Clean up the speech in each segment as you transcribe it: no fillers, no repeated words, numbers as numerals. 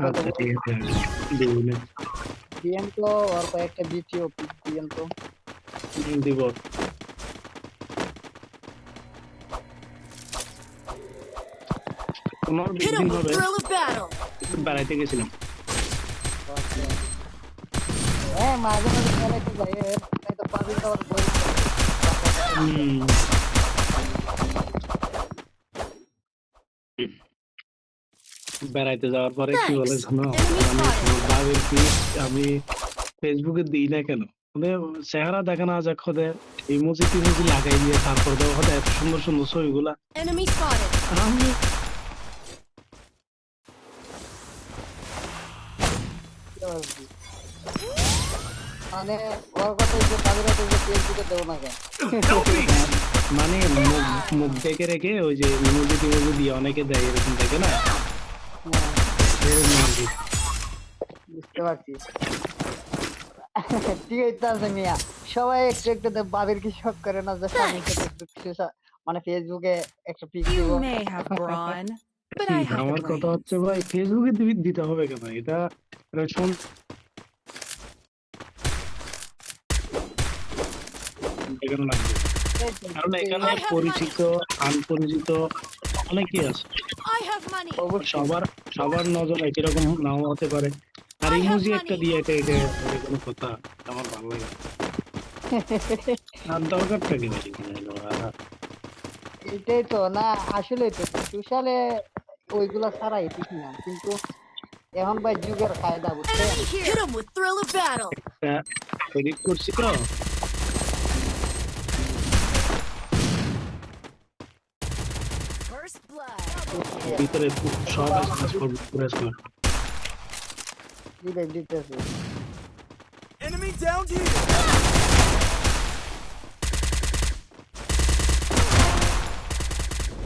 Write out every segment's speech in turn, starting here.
আচ্ছা ঠিক আছে দিব না। দিয়েন তো আর কয়েকটা দ্বিতীয় পিক দিয়েন তো। দিব। তোমার Hit বেশি 'em দিন with হবে, thrill of battle. একটু বেড়াইতে গেছিলাম। আচ্ছা। হ্যাঁ মাঝে মাঝে খেলাইতে যাই এই তো পাবি তো আর বই হুম, বেড়াইতে যাওয়ার পরে কি বলে Thanks. জানো, Enemy মানে spotted. আমার বাবির পিক আমি ফেসবুকে দিই না কেন, মানে চেহারা দেখা না যাক হতে ইমোজি টিমোজি লাগাই দিয়ে তারপর দেওয়া হতে এত সুন্দর সুন্দর ছবিগুলা Enemy spotted. আমি পারবি। মানে ওর কথা যে পাবিরা তো যে ফেসবুকে দেও না কেন? মানে মুখ মুখ দেখে রেখে ওই যে ইমোজি টিমোজি দিয়ে অনেকে দেয় এরকম দেখে না, হ্যাঁ, এরকম আর কি। বুঝতে পারছি। ঠিকই তো আছে মিয়া। সবাই একটু একটু বাবির কি শখ করে না যে স্বামীর সাথে একটু মানে ফেসবুকে একটা পিক দিব। You may have brawn, but I have the আমার কথা brains. হচ্ছে ভাই ফেসবুকে দিতে হবে কেন, এটা এটা কেন লাগবে, কারণ এখানে I have পরিচিত আনপরিচিত অনেকেই আছে, I have money. অবশ্যই। সবার সবার নজর একই রকম নাও হতে পারে। আর I have ইমোজি একটা money. দিয়ে এটা কোনো কথা, আমার ভালো লাগে না। আর দরকারটা কি ভাই এখানে এলো? এটাই তো না, আসলে তো সোশ্যালে ওইগুলা ছাড়াই ঠিক না, কিন্তু এখন ভাই যুগের ফায়দা বুঝছেন। Enemy here. Hit 'em with thrill of battle. একটা এডিট করছি তো First blood. ভিতরে সব পুরো দিলে দিতেছে। Enemy down here.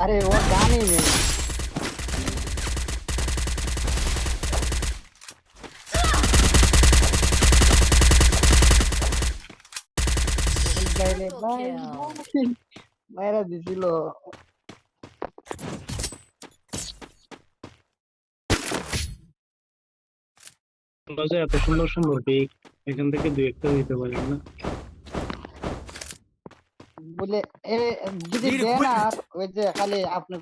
আরে ও গানই নেই। বাইরে বাইরে দিছিল। এত সুন্দর সুন্দর পিক, এখান থেকে দুই একটা দিতে পারেন না? বলে এ যদি Need দেন আর equipment. ওই যে খালি আপনার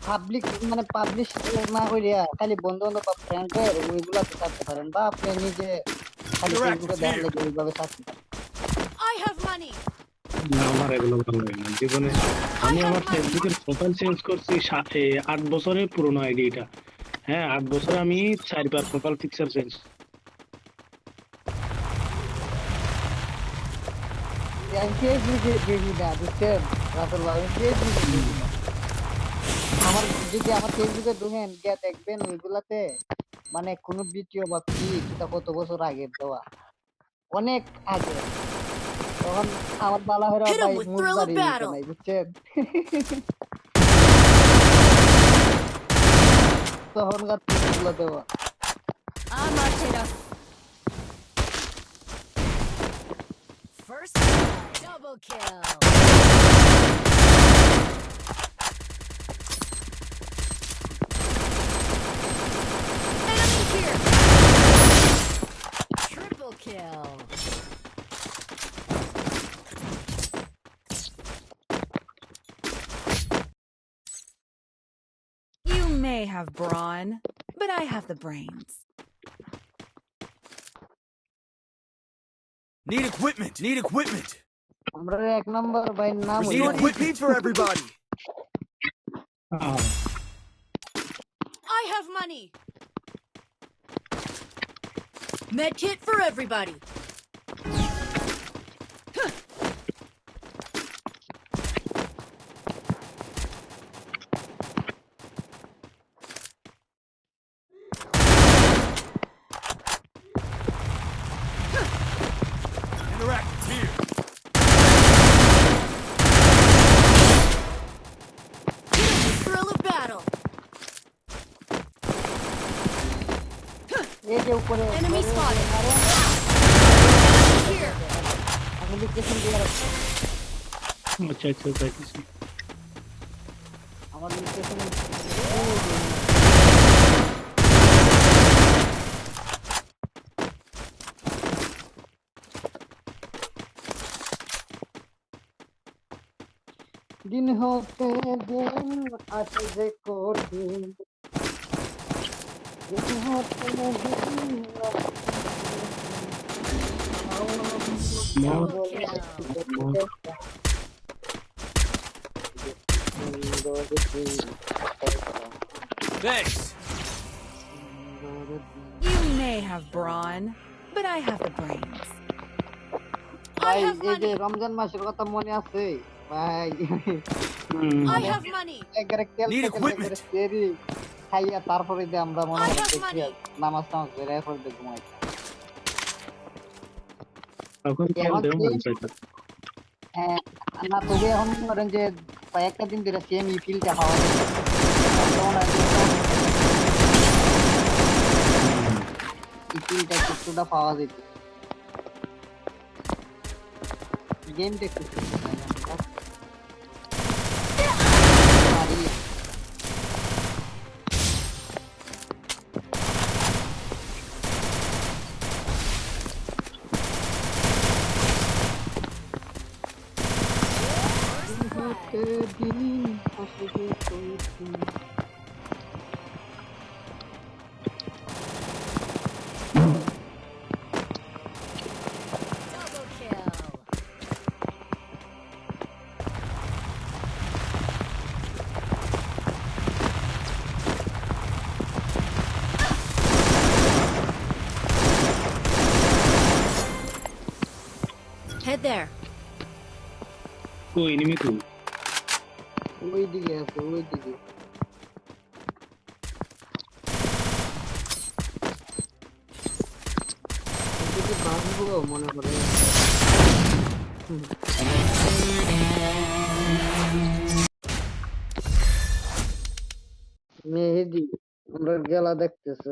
পাবলিক মানে পাবলিশ না করিয়া খালি বন্ধু বান্ধব বা ফ্রেন্ডের ওইগুলা তো ছাড়তে পারেন, বা আপনি নিজে খালি Direct ফেসবুকে দেখার here. লাগে ওইভাবে ছাড়তে পারেন। I have money. না, আমার এগুলো ভালো লাগে না জীবনে। আমি আমার ফেসবুকের প্রোফাইল চেঞ্জ করছি 8 বছরের পুরনো আইডি এটা। হ্যাঁ, 8 বছরে আমি 4বার প্রোফাইল পিকচার চেঞ্জ। আমি ফেসবুকে দেখি না বুঝছেন রাতুল ভাই, আমি ফেসবুকে দেখি না। আমার যদি আমার ফেসবুকে ঢুকেন গিয়া দেখবেন ওইগুলাতে মানে কোনো ভিডিও বা পিক এটা কত বছর আগের দেওয়া, অনেক আগে। তখন আমার বালা হইরা Hit 'em ভাই with মুখ thrill of বাড়িয়ে দিত battle. নাই বুঝছেন। তখনকার পিকগুলো দেওয়া। I'm Arteta. First blood. Double kill. Enemy here. Triple kill. You may have brawn, but I have the brains. Need equipment. Need equipment. আমরা এক নম্বর ভাই নাম We হইলো need না। equipment for everybody. I have money. Med kit for everybody. Interactive here. Thrill of battle. এই যে উপরে Enemy spotted. মারে, Here. আমি লোকেশন দিয়ে রাখছি। আচ্ছা আচ্ছা দেখছি। আমার লোকেশন দিন হতে দিন আসে যে কঠিন দিন হতে দিন মর Thanks. You may have brawn, but I have the brains. I ভাই have এই যে money. রমজান মাসের কথা মনে আছে ভাই I have money. একবারে খেলতে Need খেলতে equipment. একবারে সেরি খাইয়া তারপরে যে আমরা মনে I হয় have দেখি money. নামাজ টামাজ বের এরপর দিয়ে ঘুমাই তখন এখন খেলতেও মন সেই- চাইতো হ্যাঁ, না তবে এখন ধরেন যে কয়েকটা দিন ধরে সেম ই ফিলটা পাওয়া যায় তখন আর কি ই ফিলটা কিছুটা পাওয়া যেত গেমটা একটু সুন্দর তাই না? পারি। হতে দিন আসবে কঠিন। Double kill. Head there. কই এনিমি কই ওই দিকে আছে ওই দিকে ওদিকে বাঁচবো মনে করে মেহেদি আমরা গেলা দেখতেছে